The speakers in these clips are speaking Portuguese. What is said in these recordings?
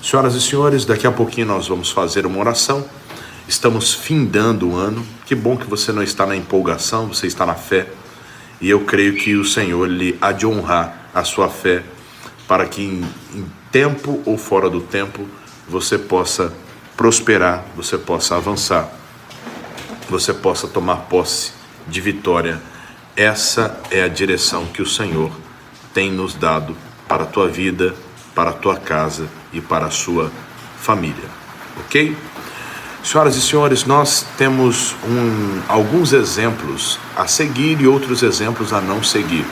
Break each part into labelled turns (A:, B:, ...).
A: Senhoras e senhores, daqui a pouquinho nós vamos fazer uma oração. Estamos findando o ano. Que bom que você não está na empolgação, você está na fé. E eu creio que o Senhor lhe há de honrar a sua fé, para que em tempo ou fora do tempo você possa prosperar, você possa avançar, você possa tomar posse de vitória. Essa é a direção que o Senhor tem nos dado para a tua vida, para a tua casa e para a sua família, ok? Senhoras e senhores, nós temos alguns exemplos a seguir e outros exemplos a não seguir.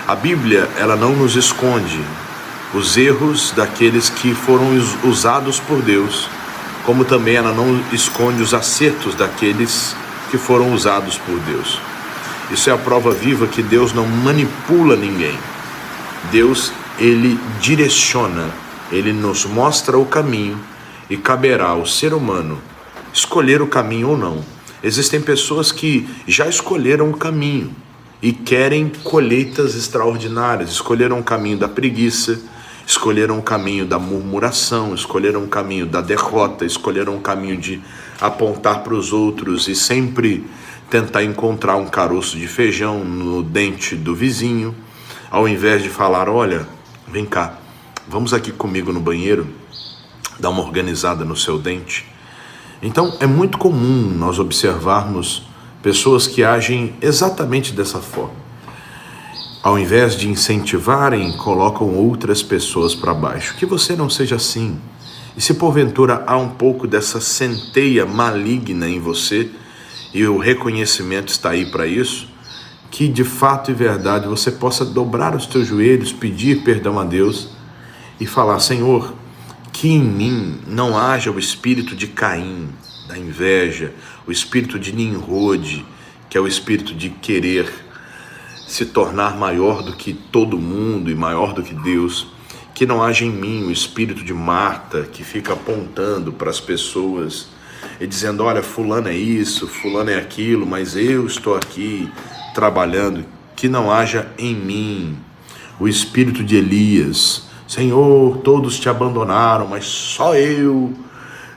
A: A Bíblia, ela não nos esconde os erros daqueles que foram usados por Deus, como também ela não esconde os acertos daqueles que foram usados por Deus. Isso é a prova viva que Deus não manipula ninguém. Deus, ele direciona, ele nos mostra o caminho e caberá ao ser humano escolher o caminho ou não. Existem pessoas que já escolheram o caminho e querem colheitas extraordinárias, escolheram o caminho da preguiça, escolheram o caminho da murmuração, escolheram o caminho da derrota, escolheram o caminho de apontar para os outros e sempre tentar encontrar um caroço de feijão no dente do vizinho, ao invés de falar, olha, vem cá, vamos aqui comigo no banheiro, dar uma organizada no seu dente. Então é muito comum nós observarmos pessoas que agem exatamente dessa forma. Ao invés de incentivarem, colocam outras pessoas para baixo. Que você não seja assim. E se porventura há um pouco dessa centeia maligna em você, e o reconhecimento está aí para isso, que de fato e verdade você possa dobrar os teus joelhos, pedir perdão a Deus e falar, Senhor, que em mim não haja o espírito de Caim, da inveja, o espírito de Nimrod, que é o espírito de querer se tornar maior do que todo mundo e maior do que Deus. Que não haja em mim o espírito de Marta, que fica apontando para as pessoas e dizendo, olha, fulano é isso, fulano é aquilo, mas eu estou aqui trabalhando. Que não haja em mim o espírito de Elias, Senhor, todos te abandonaram, mas só eu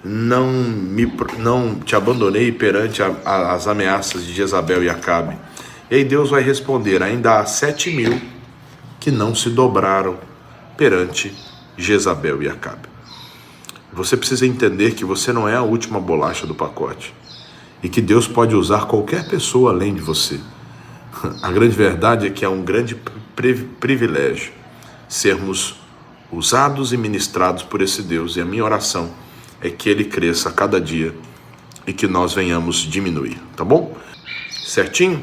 A: não te abandonei perante as ameaças de Jezabel e Acabe. E aí Deus vai responder, ainda há 7.000 que não se dobraram perante Jezabel e Acabe. Você precisa entender que você não é a última bolacha do pacote e que Deus pode usar qualquer pessoa além de você. A grande verdade é que é um grande privilégio sermos usados e ministrados por esse Deus, e a minha oração é que ele cresça a cada dia e que nós venhamos diminuir, tá bom? Certinho?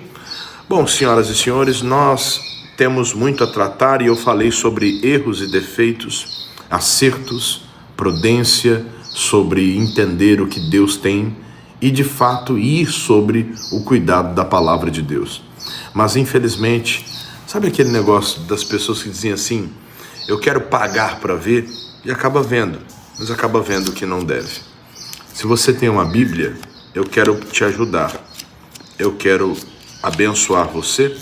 A: Bom, senhoras e senhores, nós temos muito a tratar e eu falei sobre erros e defeitos, acertos, prudência, sobre entender o que Deus tem e de fato ir sobre o cuidado da palavra de Deus. Mas infelizmente, sabe aquele negócio das pessoas que dizem assim, eu quero pagar para ver, e acaba vendo, mas acaba vendo o que não deve. Se você tem uma Bíblia, eu quero te ajudar. Eu quero abençoar você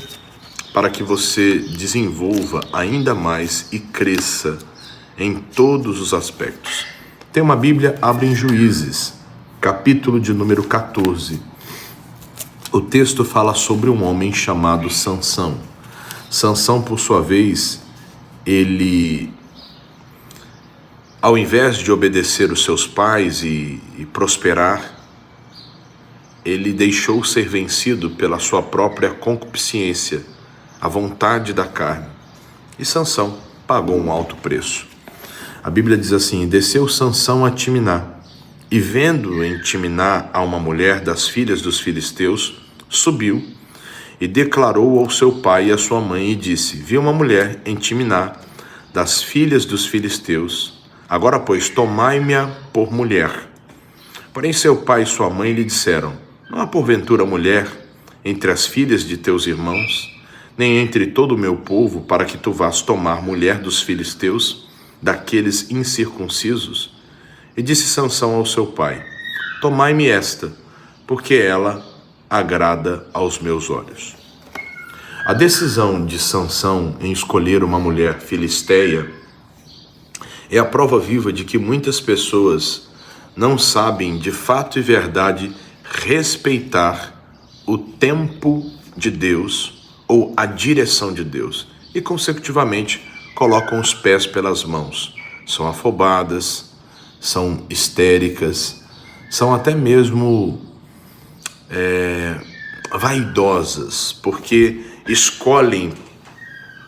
A: para que você desenvolva ainda mais e cresça em todos os aspectos. Tem uma Bíblia, abre em Juízes, capítulo de número 14. O texto fala sobre um homem chamado Sansão. Sansão, por sua vez, ele, ao invés de obedecer os seus pais e prosperar, ele deixou ser vencido pela sua própria concupiscência, a vontade da carne. E Sansão pagou um alto preço. A Bíblia diz assim, desceu Sansão a Timná, e vendo em Timná a uma mulher das filhas dos filisteus, subiu e declarou ao seu pai e à sua mãe e disse, vi uma mulher em Timná das filhas dos filisteus, agora pois tomai-me-a por mulher. Porém seu pai e sua mãe lhe disseram, não há porventura mulher entre as filhas de teus irmãos, nem entre todo o meu povo, para que tu vás tomar mulher dos filisteus, daqueles incircuncisos? E disse Sansão ao seu pai, tomai-me esta, porque ela agrada aos meus olhos. A decisão de Sansão em escolher uma mulher filisteia É a prova viva de que muitas pessoas não sabem de fato e verdade respeitar o tempo de Deus ou a direção de Deus e, consecutivamente, colocam os pés pelas mãos. São afobadas, são histéricas, são até mesmo vaidosas, porque escolhem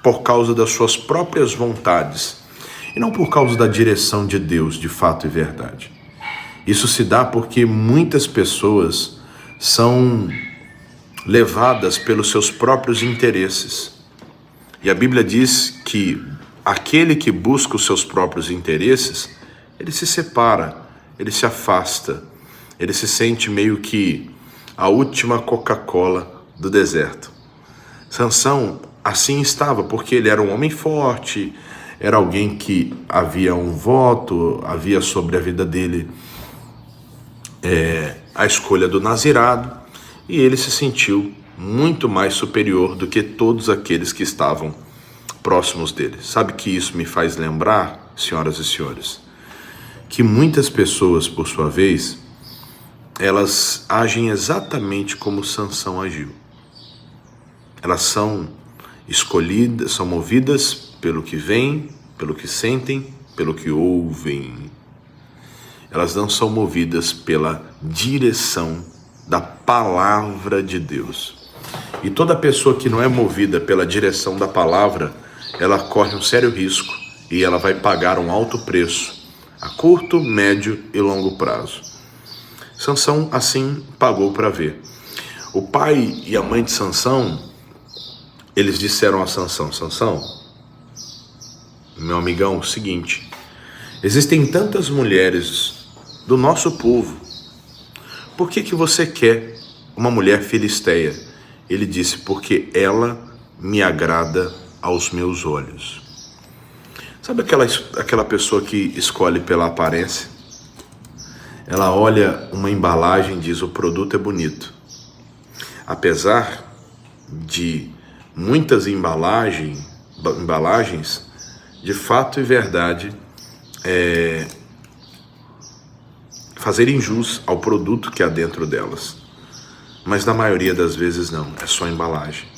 A: por causa das suas próprias vontades e não por causa da direção de Deus, de fato e verdade. Isso se dá porque muitas pessoas são levadas pelos seus próprios interesses. E a Bíblia diz que aquele que busca os seus próprios interesses, ele se separa, ele se afasta, ele se sente meio que a última Coca-Cola do deserto. Sansão assim estava, porque ele era um homem forte, era alguém que havia um voto, havia sobre a vida dele a escolha do nazirado, e ele se sentiu muito mais superior do que todos aqueles que estavam próximos dele. Sabe que isso me faz lembrar, senhoras e senhores, que muitas pessoas, por sua vez, elas agem exatamente como Sansão agiu. Elas são escolhidas, são movidas pelo que veem, pelo que sentem, pelo que ouvem. Elas não são movidas pela direção da palavra de Deus. E toda pessoa que não é movida pela direção da palavra, ela corre um sério risco e ela vai pagar um alto preço, a curto, médio e longo prazo. Sansão, assim, pagou para ver. O pai e a mãe de Sansão, eles disseram a Sansão: Sansão, meu amigão, o seguinte, existem tantas mulheres do nosso povo, por que você quer uma mulher filisteia? Ele disse: porque ela me agrada aos meus olhos. Sabe aquela pessoa que escolhe pela aparência? Ela olha uma embalagem e diz: o produto é bonito. Apesar de muitas embalagens, de fato e verdade, fazerem jus ao produto que há dentro delas. Mas na maioria das vezes não, é só embalagem.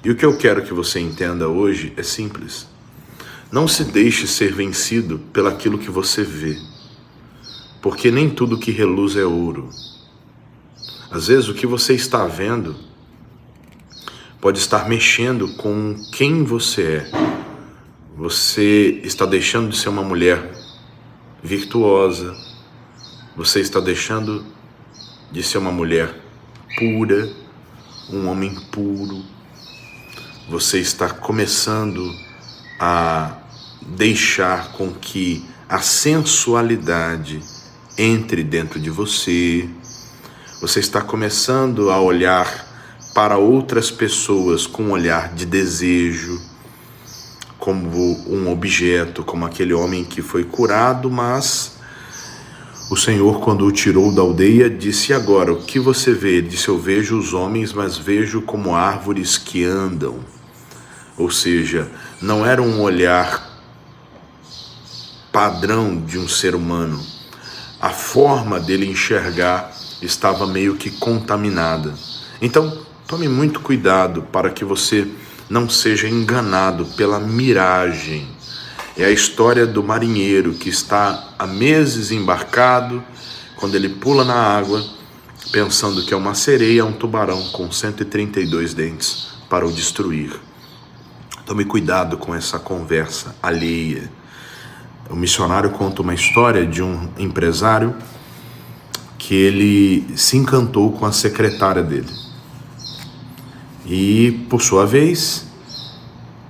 A: E o que eu quero que você entenda hoje é simples. Não se deixe ser vencido pelaquilo que você vê, porque nem tudo que reluz é ouro. Às vezes o que você está vendo pode estar mexendo com quem você é. Você está deixando de ser uma mulher virtuosa, você está deixando de ser uma mulher pura, um homem puro. Você está começando a deixar com que a sensualidade entre dentro de você. Você está começando a olhar para outras pessoas com um olhar de desejo, como um objeto, como aquele homem que foi curado, mas o Senhor, quando o tirou da aldeia, disse: agora, o que você vê? Ele disse: eu vejo os homens, mas vejo como árvores que andam. Ou seja, não era um olhar padrão de um ser humano. A forma dele enxergar estava meio que contaminada. Então, tome muito cuidado para que você não seja enganado pela miragem. É a história do marinheiro que está há meses embarcado, quando ele pula na água, pensando que é uma sereia, um tubarão com 132 dentes para o destruir. Tome cuidado com essa conversa alheia. O missionário conta uma história de um empresário que ele se encantou com a secretária dele. E, por sua vez,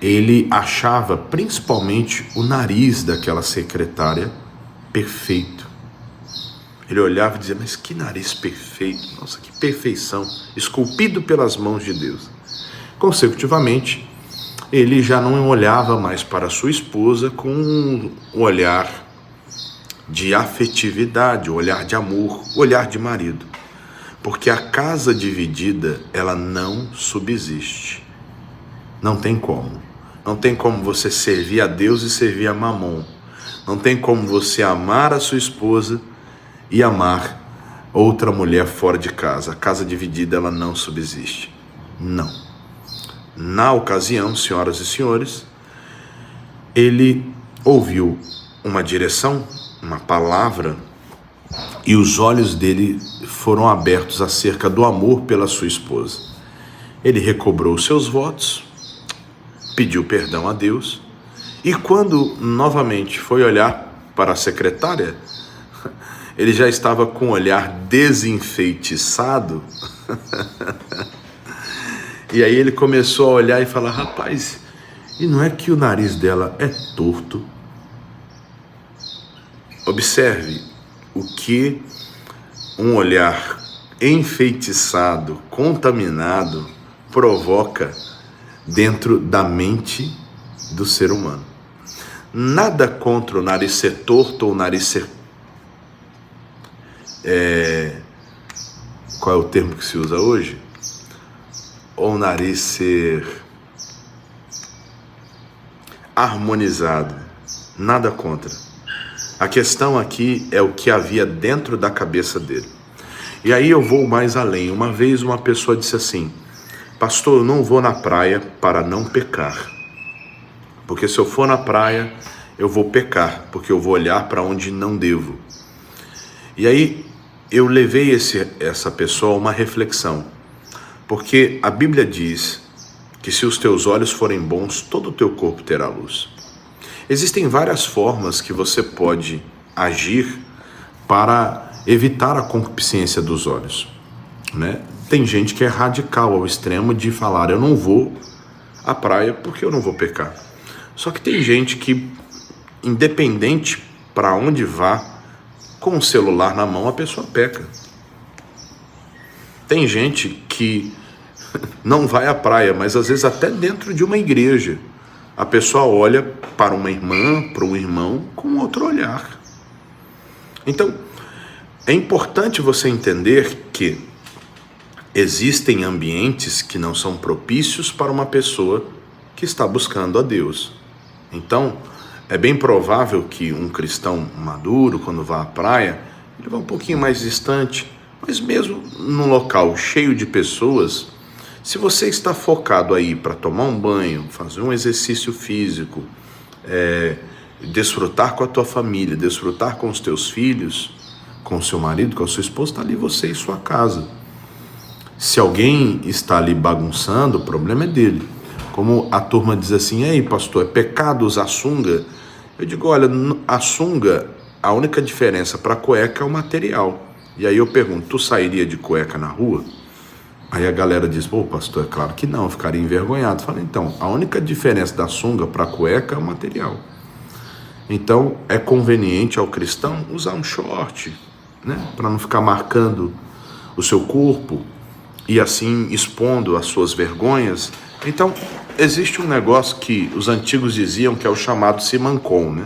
A: ele achava principalmente o nariz daquela secretária perfeito. Ele olhava e dizia: mas que nariz perfeito, nossa, que perfeição, esculpido pelas mãos de Deus. Consecutivamente, ele já não olhava mais para sua esposa com um olhar de afetividade, um olhar de amor, um olhar de marido. Porque a casa dividida, ela não subsiste. Não tem como. Não tem como você servir a Deus e servir a Mamon. Não tem como você amar a sua esposa e amar outra mulher fora de casa. A casa dividida, ela não subsiste. Não. Na ocasião, senhoras e senhores, ele ouviu uma direção, uma palavra, e os olhos dele foram abertos acerca do amor pela sua esposa. Ele recobrou os seus votos, pediu perdão a Deus, e quando novamente foi olhar para a secretária, ele já estava com o olhar desenfeitiçado. E aí ele começou a olhar e falar: rapaz, e não é que o nariz dela é torto? Observe o que um olhar enfeitiçado, contaminado, provoca dentro da mente do ser humano. Nada contra o nariz ser torto ou o nariz ser... Qual é o termo que se usa hoje? Ou o nariz ser harmonizado. Nada contra. A questão aqui é o que havia dentro da cabeça dele. E aí eu vou mais além. Uma vez uma pessoa disse assim: pastor, eu não vou na praia para não pecar. Porque se eu for na praia, eu vou pecar, porque eu vou olhar para onde não devo. E aí eu levei essa pessoa a uma reflexão. Porque a Bíblia diz que se os teus olhos forem bons, todo o teu corpo terá luz. Existem várias formas que você pode agir para evitar a concupiscência dos olhos, né? Tem gente que é radical ao extremo de falar: eu não vou à praia porque eu não vou pecar. Só que tem gente que, independente para onde vá, com o celular na mão, a pessoa peca. Tem gente que não vai à praia, mas às vezes até dentro de uma igreja, a pessoa olha para uma irmã, para um irmão, com outro olhar. Então, é importante você entender que existem ambientes que não são propícios para uma pessoa que está buscando a Deus. Então, é bem provável que um cristão maduro, quando vá à praia, ele vá um pouquinho mais distante, mas mesmo num local cheio de pessoas, se você está focado aí para tomar um banho, fazer um exercício físico, desfrutar com a tua família, desfrutar com os teus filhos, com o seu marido, com a sua esposa, está ali você e sua casa. Se alguém está ali bagunçando, o problema é dele. Como a turma diz assim: ei pastor, é pecado usar sunga? Eu digo: olha, a sunga, a única diferença para a cueca é o material. E aí eu pergunto: tu sairia de cueca na rua? Aí a galera diz: pô, pastor, é claro que não, eu ficaria envergonhado. Fala: então, a única diferença da sunga para a cueca é o material. Então, é conveniente ao cristão usar um short, né, para não ficar marcando o seu corpo e assim expondo as suas vergonhas. Então, existe um negócio que os antigos diziam que é o chamado simancol, né?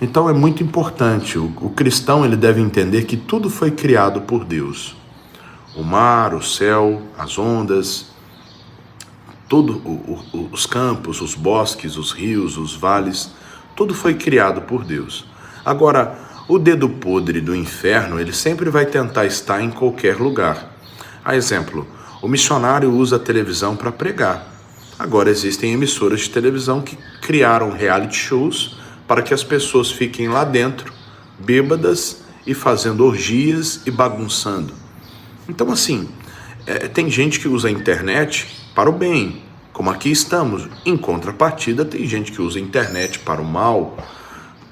A: Então, é muito importante. O cristão, ele deve entender que tudo foi criado por Deus. O mar, o céu, as ondas, os campos, os bosques, os rios, os vales, tudo foi criado por Deus. Agora, o dedo podre do inferno, ele sempre vai tentar estar em qualquer lugar. A exemplo, o missionário usa a televisão para pregar. Agora existem emissoras de televisão que criaram reality shows para que as pessoas fiquem lá dentro, bêbadas e fazendo orgias e bagunçando. Então, assim, tem gente que usa a internet para o bem, como aqui estamos. Em contrapartida, tem gente que usa a internet para o mal,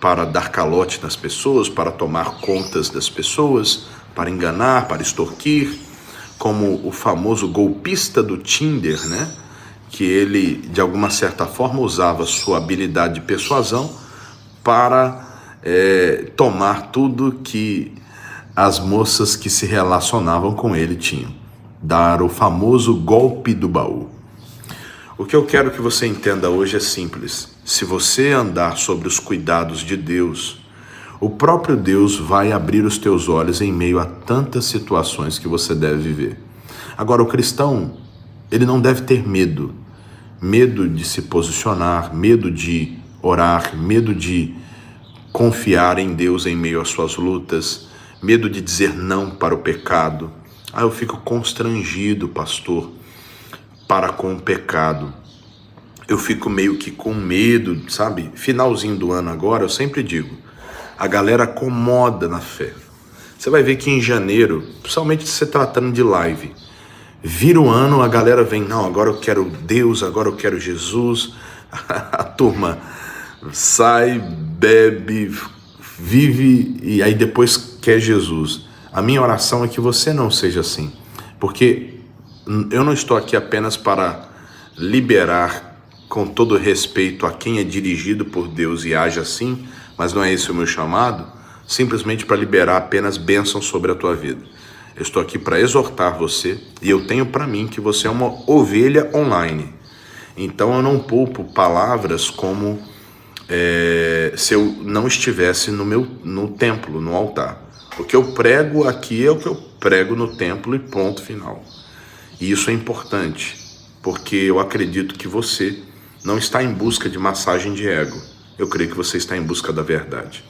A: para dar calote nas pessoas, para tomar contas das pessoas, para enganar, para extorquir, como o famoso golpista do Tinder, né? Que ele, de alguma certa forma, usava sua habilidade de persuasão para tomar tudo que as moças que se relacionavam com ele tinham. Dar o famoso golpe do baú. O que eu quero que você entenda hoje é simples. Se você andar sobre os cuidados de Deus, o próprio Deus vai abrir os teus olhos em meio a tantas situações que você deve viver. Agora, o cristão, ele não deve ter medo. Medo de se posicionar, medo de orar, medo de confiar em Deus em meio às suas lutas, medo de dizer não para o pecado. Eu fico constrangido, pastor, para com o pecado. Eu fico meio que com medo, sabe? Finalzinho do ano agora, eu sempre digo, a galera acomoda na fé. Você vai ver que em janeiro, principalmente se tratando de live, vira o ano, a galera vem, não, agora eu quero Deus, agora eu quero Jesus. A turma sai, bebe, vive e aí depois quer Jesus. A minha oração é que você não seja assim, porque eu não estou aqui apenas para liberar, com todo respeito a quem é dirigido por Deus e age assim, mas não é esse o meu chamado, simplesmente para liberar apenas bênção sobre a tua vida. Eu estou aqui para exortar você e eu tenho para mim que você é uma ovelha online. Então eu não poupo palavras como se eu não estivesse no templo, no altar. O que eu prego aqui é o que eu prego no templo e ponto final. E isso é importante, porque eu acredito que você não está em busca de massagem de ego. Eu creio que você está em busca da verdade.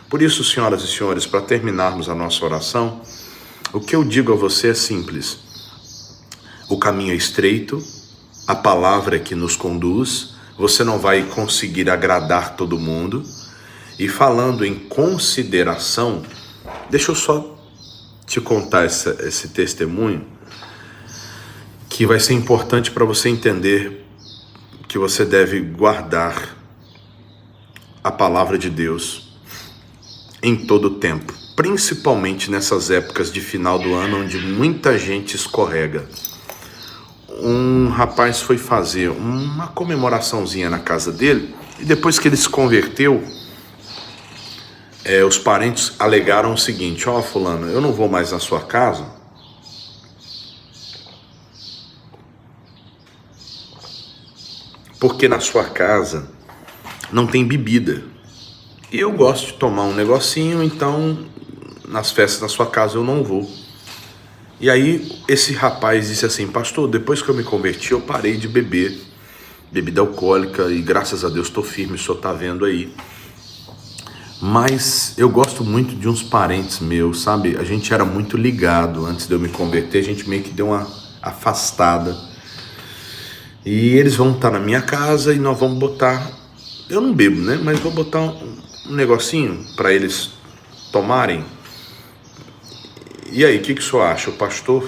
A: Por isso, senhoras e senhores, para terminarmos a nossa oração, o que eu digo a você é simples. O caminho é estreito, a palavra é que nos conduz, você não vai conseguir agradar todo mundo. E falando em consideração, deixa eu só te contar esse testemunho, que vai ser importante para você entender que você deve guardar a palavra de Deus em todo o tempo, principalmente nessas épocas de final do ano, onde muita gente escorrega. Um rapaz foi fazer uma comemoraçãozinha na casa dele, e depois que ele se converteu, os parentes alegaram o seguinte: fulano, eu não vou mais na sua casa, porque na sua casa não tem bebida. E eu gosto de tomar um negocinho, então nas festas da sua casa eu não vou. E aí esse rapaz disse assim: pastor, depois que eu me converti eu parei de beber bebida alcoólica e graças a Deus estou firme, o senhor está vendo aí. Mas eu gosto muito de uns parentes meus, sabe? A gente era muito ligado antes de eu me converter, a gente meio que deu uma afastada. E eles vão estar na minha casa e nós vamos botar, eu não bebo, né? Mas vou botar um negocinho para eles tomarem. E aí, o que o senhor acha? O pastor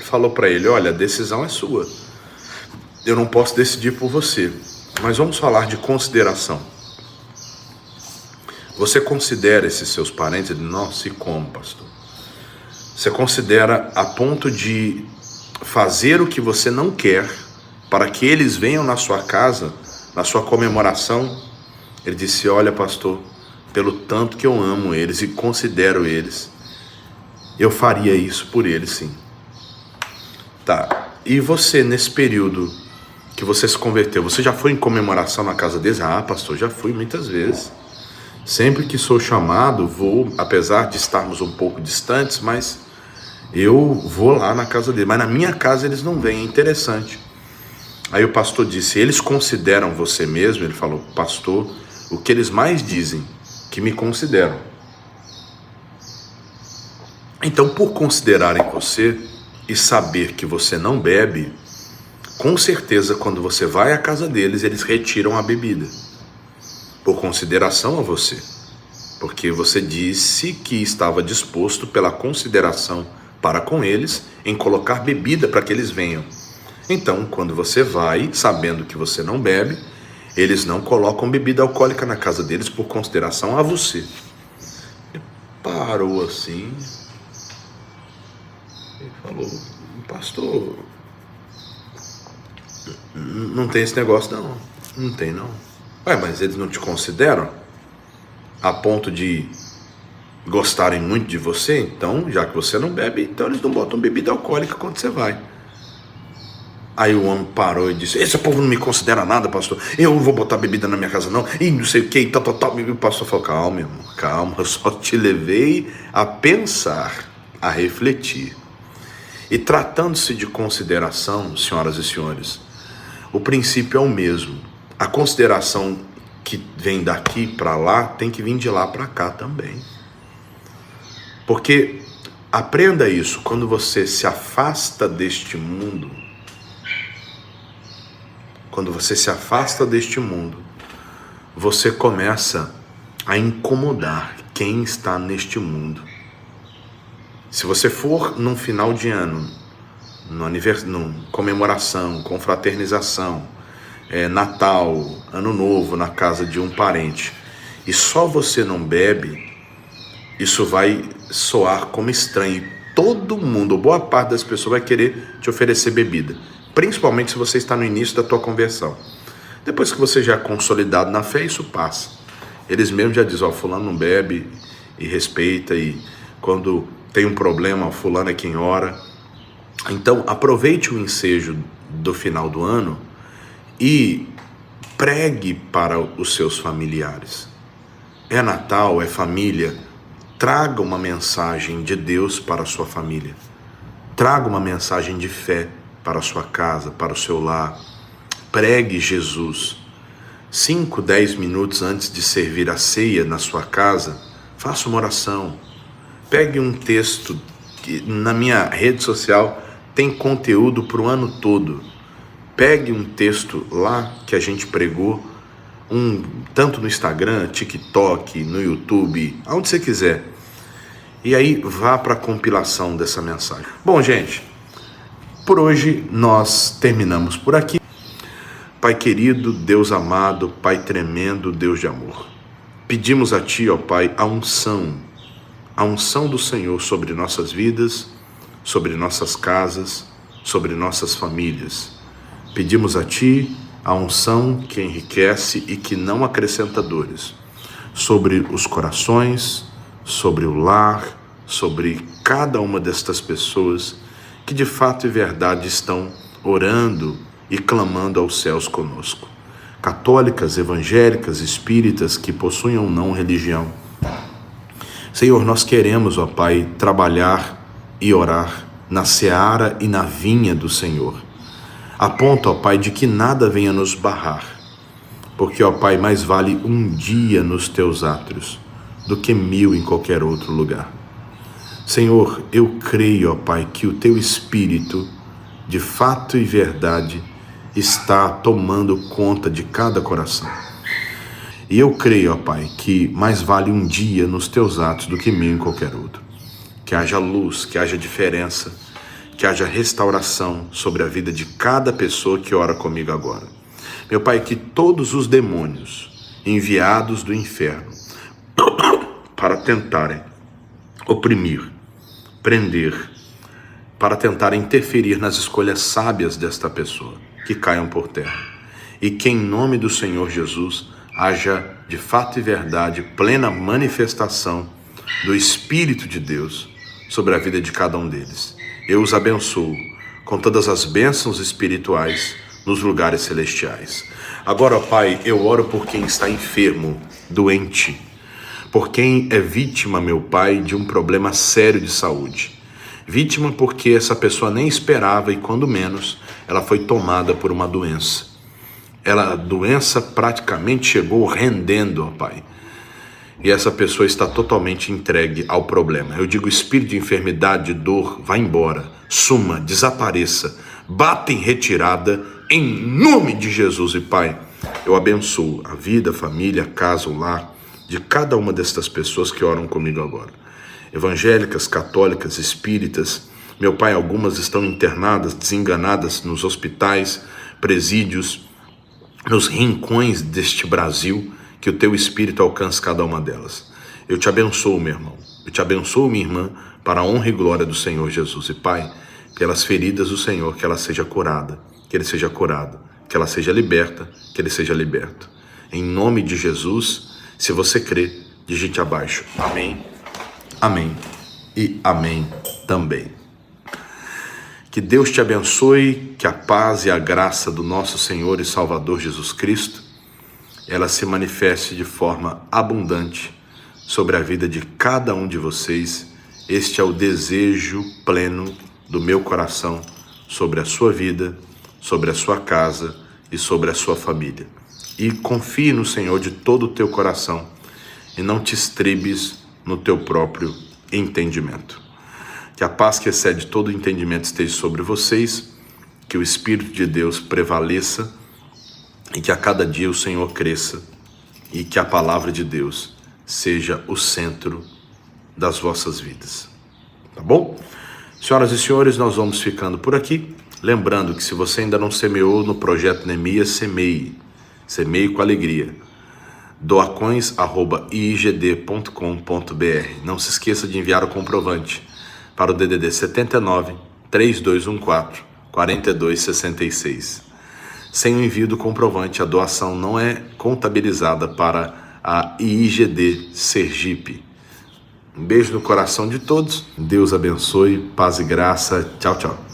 A: falou para ele: olha, a decisão é sua. Eu não posso decidir por você. Mas vamos falar de consideração. Você considera esses seus parentes? Ele: nossa, e como, pastor? Você considera a ponto de fazer o que você não quer para que eles venham na sua casa, na sua comemoração? Ele disse: olha, pastor, pelo tanto que eu amo eles e considero eles, eu faria isso por eles, sim. Tá, e você, nesse período que você se converteu, você já foi em comemoração na casa deles? Pastor, já fui muitas vezes. Sempre que sou chamado, vou, apesar de estarmos um pouco distantes, mas eu vou lá na casa deles. Mas na minha casa eles não vêm, é interessante. Aí o pastor disse: eles consideram você mesmo? Ele falou: pastor, o que eles mais dizem, que me consideram. Então, por considerarem você e saber que você não bebe, com certeza quando você vai à casa deles, eles retiram a bebida. Por consideração a você, porque você disse que estava disposto pela consideração para com eles em colocar bebida para que eles venham. Então, quando você vai, sabendo que você não bebe, eles não colocam bebida alcoólica na casa deles por consideração a você. Ele parou assim e falou: pastor, não tem esse negócio não, não tem não. Mas eles não te consideram a ponto de gostarem muito de você? Então, já que você não bebe, então eles não botam bebida alcoólica quando você vai. Aí o homem parou e disse: esse povo não me considera nada, pastor, eu não vou botar bebida na minha casa não, e não sei o que, e tal. E o pastor falou: calma, irmão, calma, eu só te levei a pensar, a refletir. E tratando-se de consideração, senhoras e senhores, o princípio é o mesmo. A consideração que vem daqui para lá tem que vir de lá para cá também. Porque aprenda isso, quando você se afasta deste mundo, você começa a incomodar quem está neste mundo. Se você for num final de ano, numa comemoração, confraternização, Natal, Ano Novo, na casa de um parente, e só você não bebe, isso vai soar como estranho. E todo mundo, boa parte das pessoas vai querer te oferecer bebida, principalmente se você está no início da tua conversão. Depois que você já é consolidado na fé, isso passa. Eles mesmos já dizem, fulano não bebe, e respeita, e quando tem um problema, fulano é quem ora. Então aproveite o ensejo do final do ano e pregue para os seus familiares. É Natal, é família, traga uma mensagem de Deus para a sua família. Traga uma mensagem de fé para a sua casa, para o seu lar. Pregue Jesus. 5, 10 minutos antes de servir a ceia na sua casa, faça uma oração. Pegue um texto, que na minha rede social tem conteúdo para o ano todo. Pegue um texto lá que a gente pregou, tanto no Instagram, TikTok, no YouTube, aonde você quiser. E aí vá para a compilação dessa mensagem. Bom, gente, por hoje nós terminamos por aqui. Pai querido, Deus amado, Pai tremendo, Deus de amor. Pedimos a Ti, ó Pai, a unção do Senhor sobre nossas vidas, sobre nossas casas, sobre nossas famílias. Pedimos a Ti a unção que enriquece e que não acrescenta dores, sobre os corações, sobre o lar, sobre cada uma destas pessoas que de fato e verdade estão orando e clamando aos céus conosco. Católicas, evangélicas, espíritas que possuem ou não religião. Senhor, nós queremos, ó Pai, trabalhar e orar na seara e na vinha do Senhor. A ponto, ó Pai, de que nada venha nos barrar. Porque, ó Pai, mais vale um dia nos teus átrios do que 1000 em qualquer outro lugar. Senhor, eu creio, ó Pai, que o teu Espírito, de fato e verdade, está tomando conta de cada coração. E eu creio, ó Pai, que mais vale um dia nos teus atos do que 1000 em qualquer outro. Que haja luz, que haja diferença, que haja restauração sobre a vida de cada pessoa que ora comigo agora. Meu Pai, que todos os demônios enviados do inferno para tentarem oprimir, prender, para tentarem interferir nas escolhas sábias desta pessoa, que caiam por terra. E que em nome do Senhor Jesus haja de fato e verdade plena manifestação do Espírito de Deus sobre a vida de cada um deles. Eu os abençoo com todas as bênçãos espirituais nos lugares celestiais. Agora, ó Pai, eu oro por quem está enfermo, doente, por quem é vítima, meu Pai, de um problema sério de saúde. Vítima porque essa pessoa nem esperava e, quando menos, ela foi tomada por uma doença. A doença praticamente chegou rendendo, ó Pai. E essa pessoa está totalmente entregue ao problema. Eu digo, espírito de enfermidade, de dor, vá embora, suma, desapareça, bata em retirada, em nome de Jesus. E Pai, eu abençoo a vida, a família, a casa, o lar de cada uma destas pessoas que oram comigo agora. Evangélicas, católicas, espíritas, meu Pai, algumas estão internadas, desenganadas nos hospitais, presídios, nos rincões deste Brasil, que o teu Espírito alcance cada uma delas. Eu te abençoo, meu irmão. Eu te abençoo, minha irmã, para a honra e glória do Senhor Jesus. E Pai, pelas feridas do Senhor, que ela seja curada, que ele seja curado, que ela seja liberta, que ele seja liberto. Em nome de Jesus, se você crê, digite abaixo. Amém, amém e amém também. Que Deus te abençoe, que a paz e a graça do nosso Senhor e Salvador Jesus Cristo, ela se manifeste de forma abundante sobre a vida de cada um de vocês. Este é o desejo pleno do meu coração sobre a sua vida, sobre a sua casa e sobre a sua família. e confie no Senhor de todo o teu coração e não te estribes no teu próprio entendimento. Que a paz que excede todo entendimento esteja sobre vocês, que o Espírito de Deus prevaleça e que a cada dia o Senhor cresça e que a palavra de Deus seja o centro das vossas vidas. Tá bom? Senhoras e senhores, nós vamos ficando por aqui. Lembrando que se você ainda não semeou no projeto Neemias, semeie. Semeie com alegria. doacões@iigd.com.br. Não se esqueça de enviar o comprovante para o DDD 79 3214 4266. Sem o envio do comprovante, a doação não é contabilizada para a IIGD Sergipe. Um beijo no coração de todos. Deus abençoe, paz e graça. Tchau, tchau.